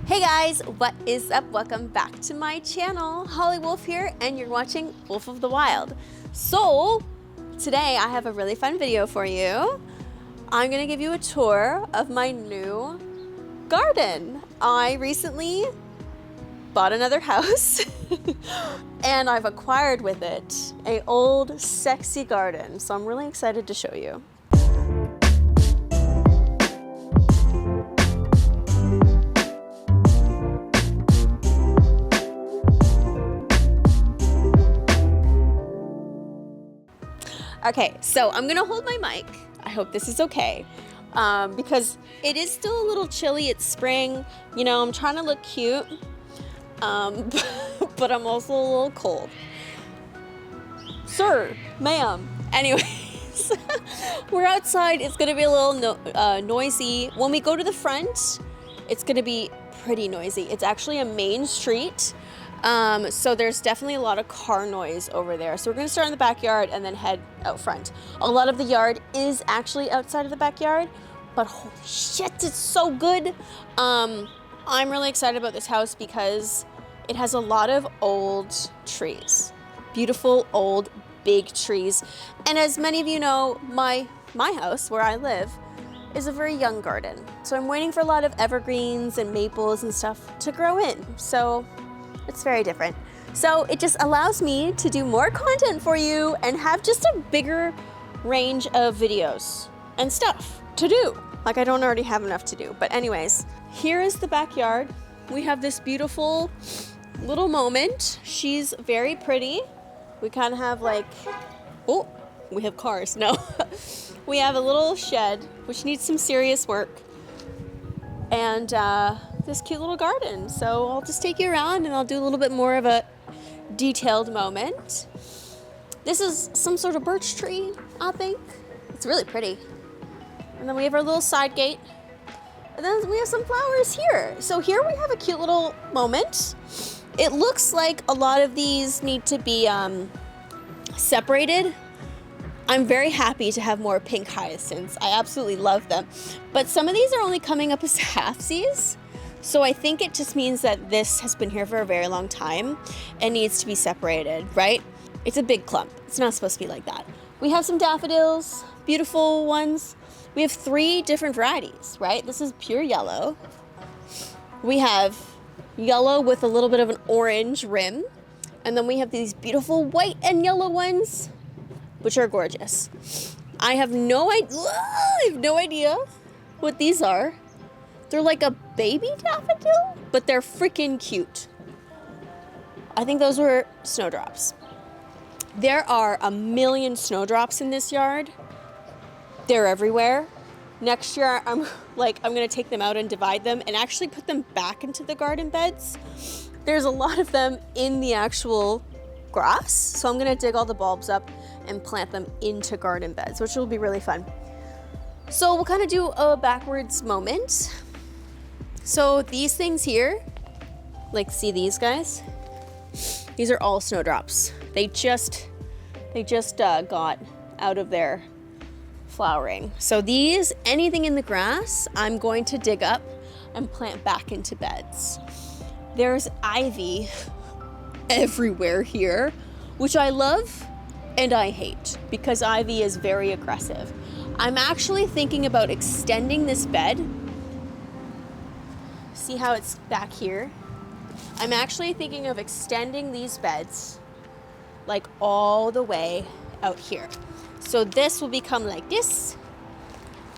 Hey guys, what is up? Welcome back to my channel. Holly Wolf here, and you're watching Wolf of the Wild. So, today I have a really fun video for you. I'm gonna give you a tour of my new garden. I recently bought another house and I've acquired with it an old sexy garden. So I'm really excited to show you. Okay, so I'm gonna hold my mic. I hope this is okay. Because it is still a little chilly, it's spring. You know, I'm trying to look cute, but I'm also a little cold. Sir, ma'am. Anyways, we're outside. It's gonna be a little noisy. When we go to the front, it's gonna be pretty noisy. It's actually a main street. So there's definitely a lot of car noise over there. So we're gonna start in the backyard and then head out front. A lot of the yard is actually outside of the backyard, but holy shit, it's so good. I'm really excited about this house because it has a lot of old trees. Beautiful, old, big trees. And as many of you know, my house where I live is a very young garden. So I'm waiting for a lot of evergreens and maples and stuff to grow in. So it's very different. So it just allows me to do more content for you and have just a bigger range of videos and stuff to do. Like I don't already have enough to do. But anyways, here is the backyard. We have this beautiful little moment. She's very pretty. We kind of have like, oh, we have cars. No, we have a little shed, which needs some serious work. And this cute little garden. So I'll just take you around and I'll do a little bit more of a detailed moment. This is some sort of birch tree, I think. It's really pretty. And then we have our little side gate. And then we have some flowers here. So here we have a cute little moment. It looks like a lot of these need to be separated. I'm very happy to have more pink hyacinths. I absolutely love them. But some of these are only coming up as halfsies. So I think it just means that this has been here for a very long time and needs to be separated, right? It's a big clump. It's not supposed to be like that. We have some daffodils, beautiful ones. We have 3 different varieties, right? This is pure yellow. We have yellow with a little bit of an orange rim. And then we have these beautiful white and yellow ones, which are gorgeous. I have no idea what these are. They're like a baby daffodil, but they're freaking cute. I think those were snowdrops. There are a million snowdrops in this yard. They're everywhere. Next year, I'm gonna take them out and divide them and actually put them back into the garden beds. There's a lot of them in the actual grass, so I'm gonna dig all the bulbs up and plant them into garden beds, which will be really fun. So we'll kind of do a backwards moment. So these things here, like see these guys? These are all snowdrops. They just got out of their flowering. So these, anything in the grass, I'm going to dig up and plant back into beds. There's ivy everywhere here, which I love and I hate because ivy is very aggressive. I'm actually thinking about extending this bed. See how it's back here? I'm actually thinking of extending these beds like all the way out here. So this will become like this,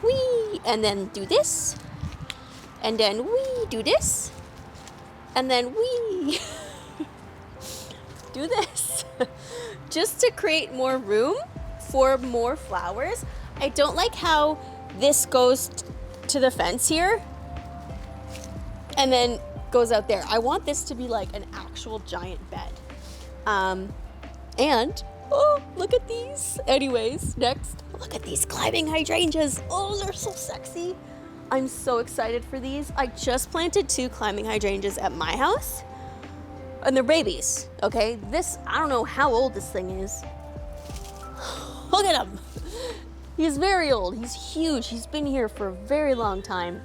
wee, and then do this, and then wee, do this, and then wee, do this. Just to create more room for more flowers. I don't like how this goes to the fence here and then goes out there. I want this to be like an actual giant bed. And, oh, look at these. Anyways, next, look at these climbing hydrangeas. Oh, they're so sexy. I'm so excited for these. I just planted 2 climbing hydrangeas at my house. And they're babies, okay? This, I don't know how old this thing is. Look at him. He's very old. He's huge. He's been here for a very long time.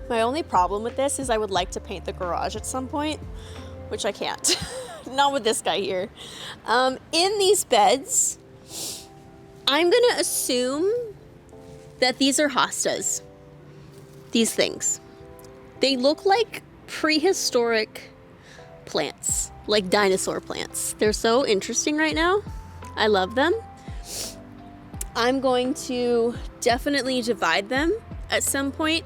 My only problem with this is I would like to paint the garage at some point, which I can't. Not with this guy here. In these beds, I'm gonna assume that these are hostas. These things. They look like prehistoric plants, like dinosaur plants. They're so interesting right now. I love them. I'm going to definitely divide them at some point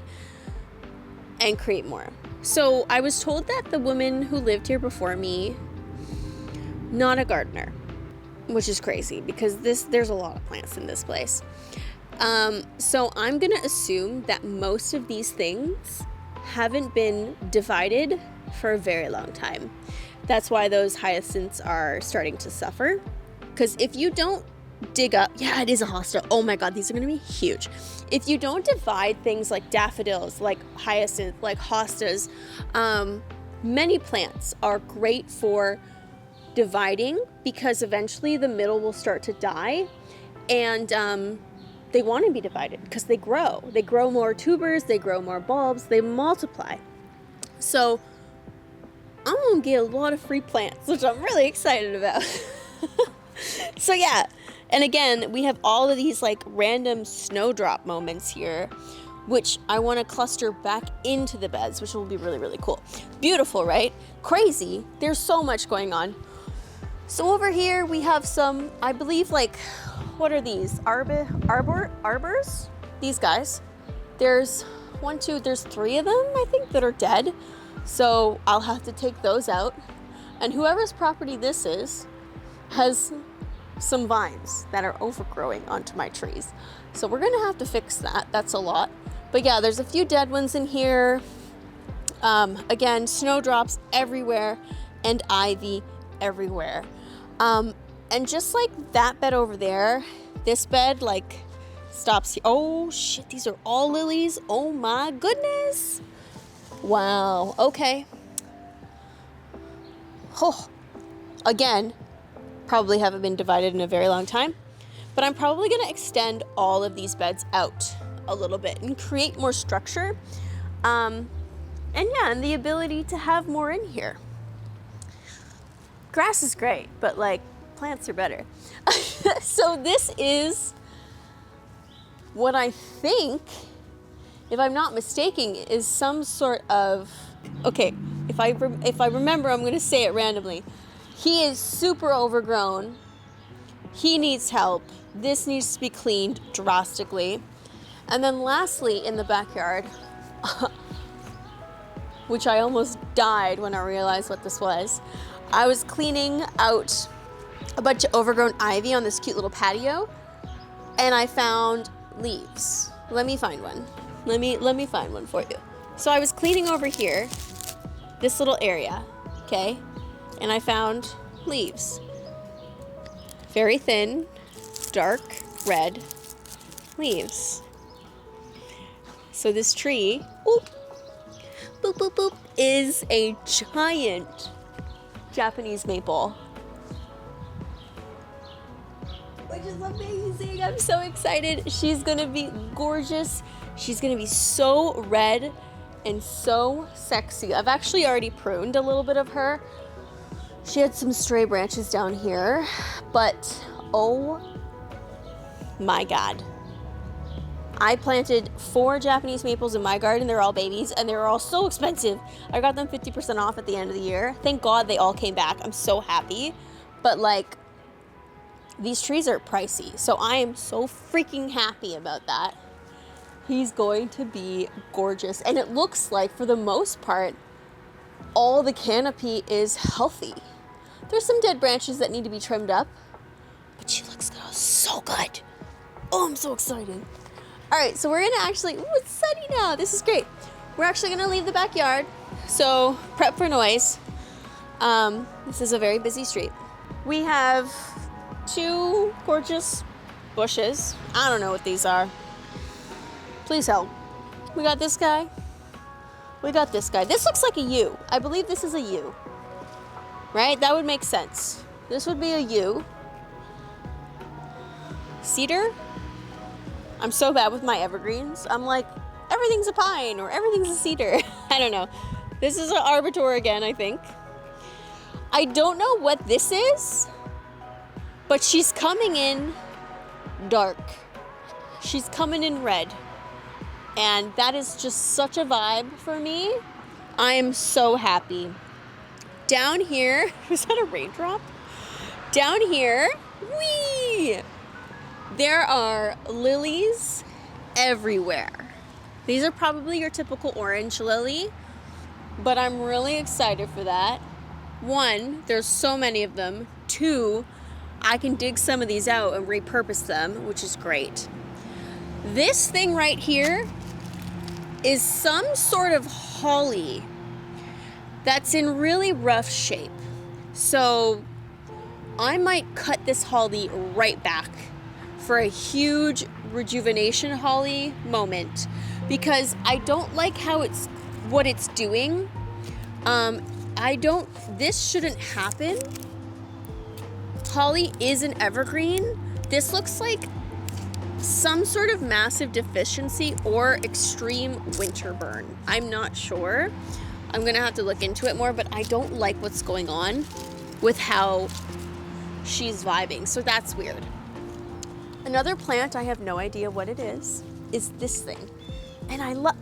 and create more. So I was told that the woman who lived here before me, not a gardener, which is crazy because there's a lot of plants in this place. So I'm gonna assume that most of these things haven't been divided for a very long time. That's why those hyacinths are starting to suffer. Because if you don't dig up, yeah, it is a hosta. Oh my God, these are gonna be huge. If you don't divide things like daffodils, like hyacinth, like hostas, many plants are great for dividing because eventually the middle will start to die, and they want to be divided because they grow. They grow more tubers, they grow more bulbs, they multiply. So I'm gonna get a lot of free plants, which I'm really excited about. So yeah, and again, we have all of these like random snowdrop moments here, which I want to cluster back into the beds, which will be really, really cool. Beautiful, right? Crazy. There's so much going on. So over here we have some, I believe, like, what are these? Arbors? These guys. There's there's 3 of them, I think, that are dead. So I'll have to take those out. And whoever's property this is has some vines that are overgrowing onto my trees. So we're gonna have to fix that. That's a lot. But yeah, there's a few dead ones in here. Again, snowdrops everywhere and ivy everywhere. And just like that bed over there, this bed like stops here. Oh shit, these are all lilies. Oh my goodness. Wow, okay. Oh, again, probably haven't been divided in a very long time, but I'm probably gonna extend all of these beds out a little bit and create more structure. And yeah, and the ability to have more in here. Grass is great, but like plants are better. So this is what I think, if I'm not mistaken, is some sort of, okay, if I remember, I'm going to say it randomly. He is super overgrown. He needs help. This needs to be cleaned drastically. And then lastly, in the backyard, which I almost died when I realized what this was, I was cleaning out a bunch of overgrown ivy on this cute little patio, and I found leaves. Let me find one. Let me find one for you. So I was cleaning over here, this little area, okay? And I found leaves. Very thin, dark red leaves. So this tree, boop, boop, boop, boop, is a giant Japanese maple, which is amazing. I'm so excited. She's gonna be gorgeous. She's gonna be so red and so sexy. I've actually already pruned a little bit of her. She had some stray branches down here, but oh my God. I planted 4 Japanese maples in my garden. They're all babies and they were all so expensive. I got them 50% off at the end of the year. Thank God they all came back. I'm so happy. But like, these trees are pricey. So I am so freaking happy about that. He's going to be gorgeous. And it looks like, for the most part, all the canopy is healthy. There's some dead branches that need to be trimmed up, but she looks so good. Oh, I'm so excited. All right, so we're gonna actually, ooh, it's sunny now. This is great. We're actually gonna leave the backyard. So prep for noise. This is a very busy street. We have 2 gorgeous bushes. I don't know what these are. Please help. We got this guy. We got this guy. This looks like a U. I believe this is a U. Right? That would make sense. This would be a U. Cedar. I'm so bad with my evergreens. I'm like everything's a pine or everything's a cedar. I don't know. This is an arbutor again, I think. I don't know what this is, but she's coming in dark. She's coming in red. And that is just such a vibe for me. I am so happy. Down here, was that a raindrop? Down here, whee! There are lilies everywhere. These are probably your typical orange lily, but I'm really excited for that. One, there's so many of them. Two, I can dig some of these out and repurpose them, which is great. This thing right here is some sort of holly that's in really rough shape. So I might cut this holly right back for a huge rejuvenation holly moment because I don't like what it's doing. This shouldn't happen. Holly is an evergreen. This looks like some sort of massive deficiency or extreme winter burn. I'm not sure. I'm gonna have to look into it more, but I don't like what's going on with how she's vibing, so that's weird. Another plant, I have no idea what it is this thing. And I love,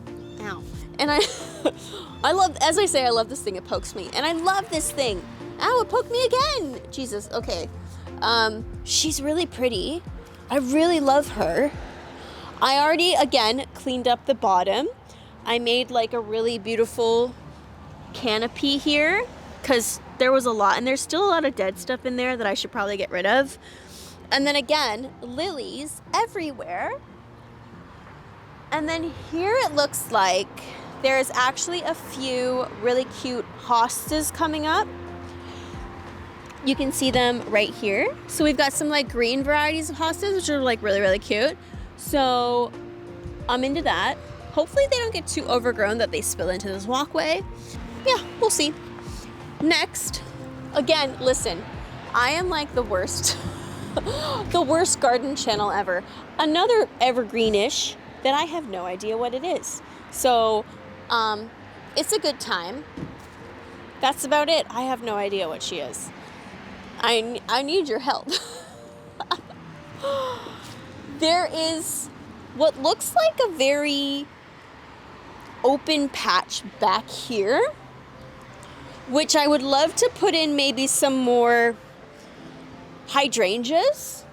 I love, as I say, I love this thing, it pokes me. And I love this thing. Ow, it poked me again. Jesus, okay. She's really pretty. I really love her. I already, again, cleaned up the bottom. I made like a really beautiful canopy here because there was a lot, and there's still a lot of dead stuff in there that I should probably get rid of. And then again, lilies everywhere. And then here it looks like there's actually a few really cute hostas coming up. You can see them right here. So we've got some like green varieties of hostas, which are like really, really cute. So I'm into that. Hopefully they don't get too overgrown that they spill into this walkway. Yeah, we'll see. Next, again, listen, I am like the worst, the worst garden channel ever. Another evergreenish that I have no idea what it is. So it's a good time. That's about it. I have no idea what she is. I need your help. There is what looks like a very open patch back here, which I would love to put in maybe some more hydrangeas.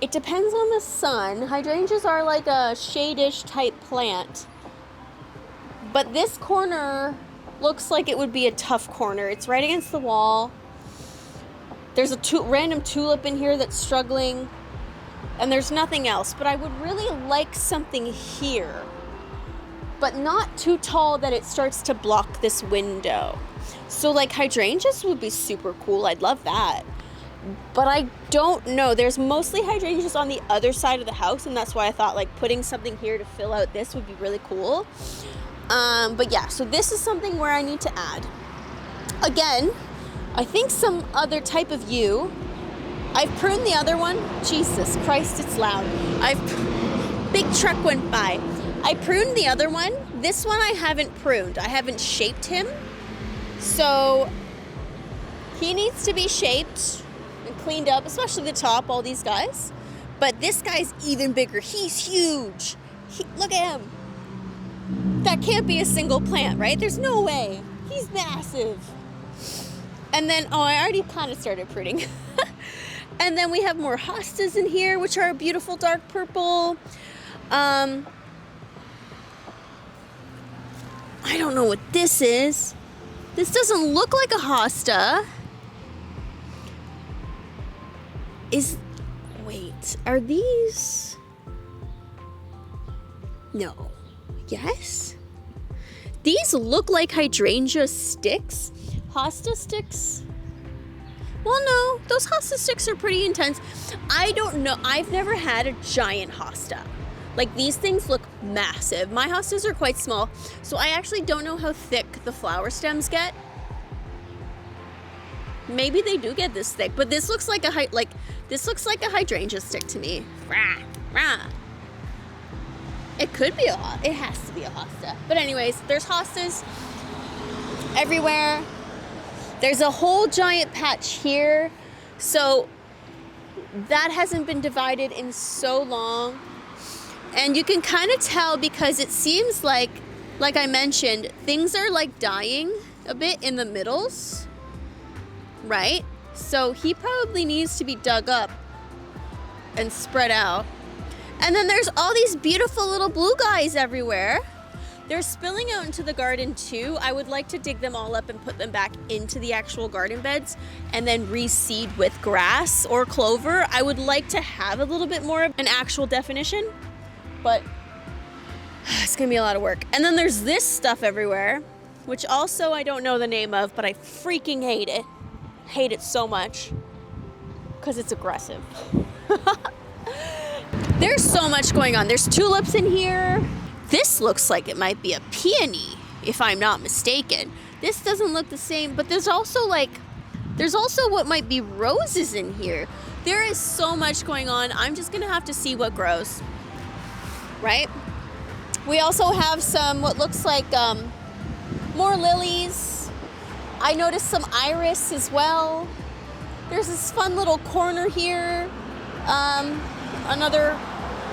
It depends on the sun. Hydrangeas are like a shade-ish type plant. But this corner looks like it would be a tough corner. It's right against the wall. There's a random tulip in here that's struggling. And there's nothing else. But I would really like something here. But not too tall that it starts to block this window. So like hydrangeas would be super cool. I'd love that. But I don't know. There's mostly hydrangeas on the other side of the house. And that's why I thought like putting something here to fill out this would be really cool. But yeah, so this is something where I need to add. Again, I think some other type of yew. I've pruned the other one. Jesus Christ, it's loud. Big truck went by. I pruned the other one. This one I haven't pruned. I haven't shaped him. So he needs to be shaped and cleaned up, especially the top, all these guys. But this guy's even bigger. He's huge. Look at him. That can't be a single plant, right? There's no way. He's massive. And then, I already kind of started pruning. And then we have more hostas in here, which are a beautiful dark purple. I don't know what this is. This doesn't look like a hosta. Wait, are these? No. Yes? These look like hydrangea sticks. Hosta sticks? Well, no, those hosta sticks are pretty intense. I don't know. I've never had a giant hosta. Like, these things look massive. My hostas are quite small, so I actually don't know how thick the flower stems get. Maybe they do get this thick, but this looks like a hydrangea stick to me. Rah, rah. It could be it has to be a hosta. But anyways, there's hostas everywhere. There's a whole giant patch here. So that hasn't been divided in so long. And you can kind of tell because it seems like I mentioned, things are like dying a bit in the middles, right? So he probably needs to be dug up and spread out. And then there's all these beautiful little blue guys everywhere. They're spilling out into the garden too. I would like to dig them all up and put them back into the actual garden beds and then reseed with grass or clover. I would like to have a little bit more of an actual definition, but it's gonna be a lot of work. And then there's this stuff everywhere, which also I don't know the name of, but I freaking hate it. Hate it so much because it's aggressive. There's so much going on. There's tulips in here. This looks like it might be a peony, if I'm not mistaken. This doesn't look the same, but there's also what might be roses in here. There is so much going on. I'm just gonna have to see what grows, right? We also have some, what looks like more lilies. I noticed some iris as well. There's this fun little corner here. Another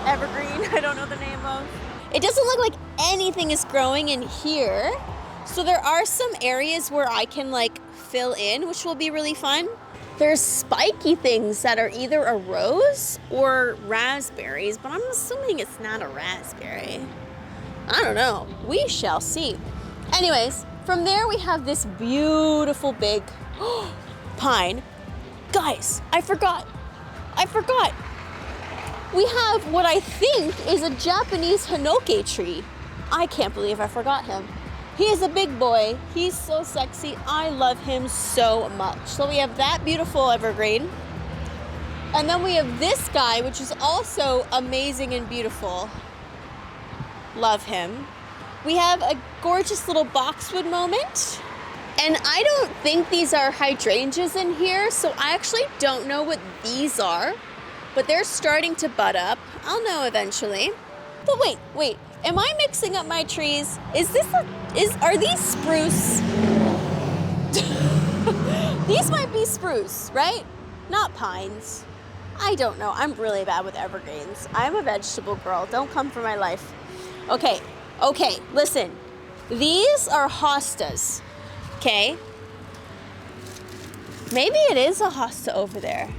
evergreen, I don't know the name of. It doesn't look like anything is growing in here. So there are some areas where I can like fill in, which will be really fun. There's spiky things that are either a rose or raspberries, but I'm assuming it's not a raspberry. I don't know, we shall see. Anyways, from there we have this beautiful big pine. Guys, I forgot. We have what I think is a Japanese Hinoki tree. I can't believe I forgot him. He is a big boy. He's so sexy. I love him so much. So we have that beautiful evergreen. And then we have this guy, which is also amazing and beautiful. Love him. We have a gorgeous little boxwood moment. And I don't think these are hydrangeas in here, so I actually don't know what these are. But they're starting to bud up. I'll know eventually. But wait, am I mixing up my trees? Are these spruce? These might be spruce, right? Not pines. I don't know, I'm really bad with evergreens. I'm a vegetable girl, don't come for my life. Okay, listen. These are hostas, okay? Maybe it is a hosta over there.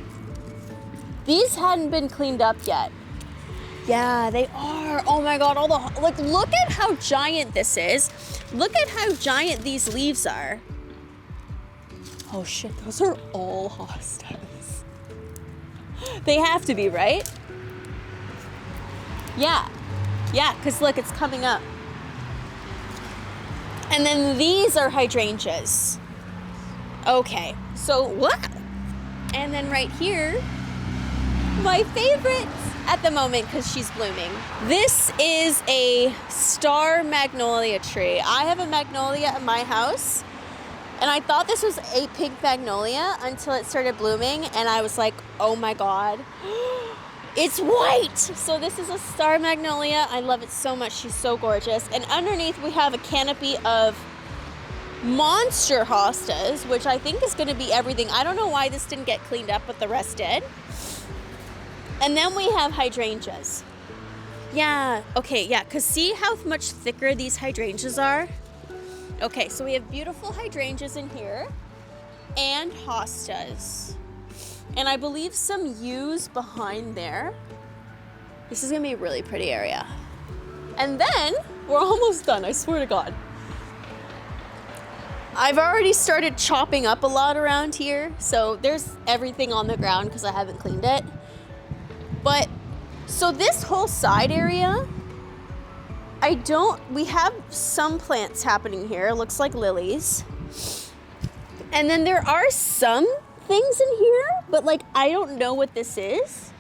These hadn't been cleaned up yet. Yeah, they are. Oh my God, look at how giant this is. Look at how giant these leaves are. Oh shit, those are all hostas. They have to be, right? Yeah, because look, it's coming up. And then these are hydrangeas. Okay, so what? And then right here, my favorite at the moment because she's blooming. This is a star magnolia tree. I have a magnolia at my house and I thought this was a pink magnolia until it started blooming and I was like, oh my God, it's white. So this is a star magnolia. I love it so much. She's so gorgeous. And underneath we have a canopy of monster hostas, which I think is going to be everything. I don't know why this didn't get cleaned up, but the rest did. And then we have hydrangeas. Yeah, okay, yeah, because see how much thicker these hydrangeas are? Okay, so we have beautiful hydrangeas in here and hostas. And I believe some yews behind there. This is gonna be a really pretty area. And then we're almost done, I swear to God. I've already started chopping up a lot around here, so there's everything on the ground because I haven't cleaned it. But, so this whole side area, we have some plants happening here. It looks like lilies. And then there are some things in here, but like, I don't know what this is.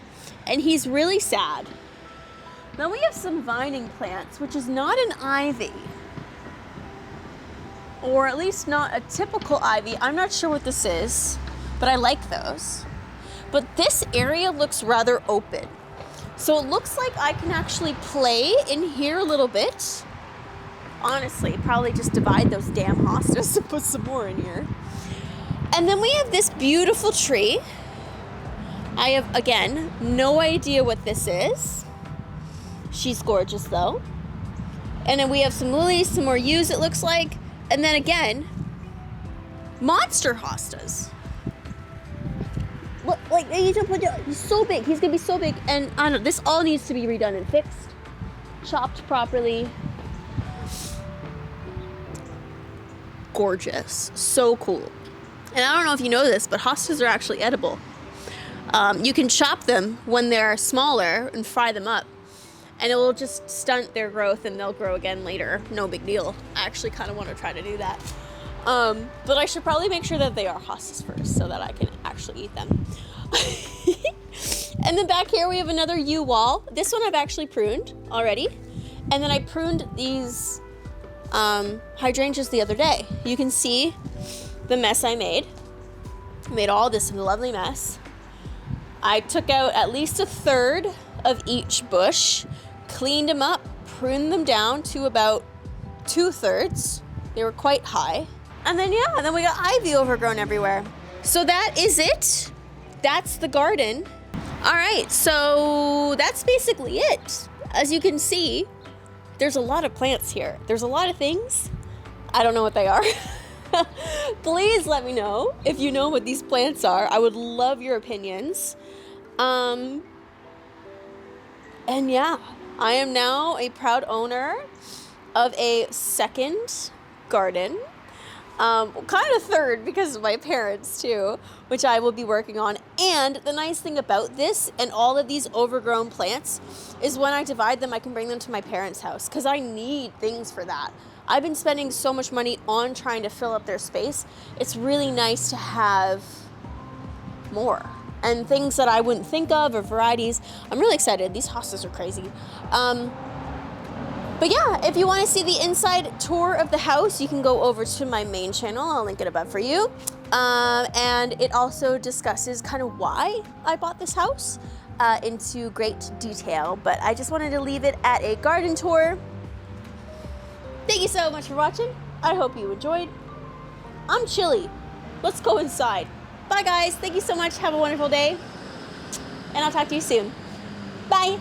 And he's really sad. Then we have some vining plants, which is not an ivy. Or at least not a typical ivy. I'm not sure what this is, but I like those. But this area looks rather open. So it looks like I can actually play in here a little bit. Honestly, probably just divide those damn hostas and put some more in here. And then we have this beautiful tree. I have, again, no idea what this is. She's gorgeous, though. And then we have some lilies, some more yews, it looks like. And then again, monster hostas. Look, like, he's so big. He's gonna be so big. And I don't know, this all needs to be redone and fixed. Chopped properly. Gorgeous. So cool. And I don't know if you know this, but hostas are actually edible. You can chop them when they're smaller and fry them up. And it will just stunt their growth and they'll grow again later. No big deal. I actually kind of want to try to do that. But I should probably make sure that they are hostas first so that I can actually eat them. And then back here we have another yew wall. This one I've actually pruned already. And then I pruned these hydrangeas the other day. You can see the mess I made. I made all this lovely mess. I took out at least a third of each bush, cleaned them up, pruned them down to about 2/3. They were quite high. And then, yeah, then we got ivy overgrown everywhere. So that is it. That's the garden. All right, so that's basically it. As you can see, there's a lot of plants here. There's a lot of things. I don't know what they are. Please let me know if you know what these plants are. I would love your opinions. And yeah, I am now a proud owner of a second garden. Kind of third because of my parents too, which I will be working on. And the nice thing about this and all of these overgrown plants is when I divide them, I can bring them to my parents' house because I need things for that. I've been spending so much money on trying to fill up their space. It's really nice to have more and things that I wouldn't think of or varieties. I'm really excited. These hostas are crazy. But yeah, if you want to see the inside tour of the house, you can go over to my main channel. I'll link it above for you. And it also discusses kind of why I bought this house into great detail. But I just wanted to leave it at a garden tour. Thank you so much for watching. I hope you enjoyed. I'm chilly. Let's go inside. Bye guys. Thank you so much. Have a wonderful day. And I'll talk to you soon. Bye.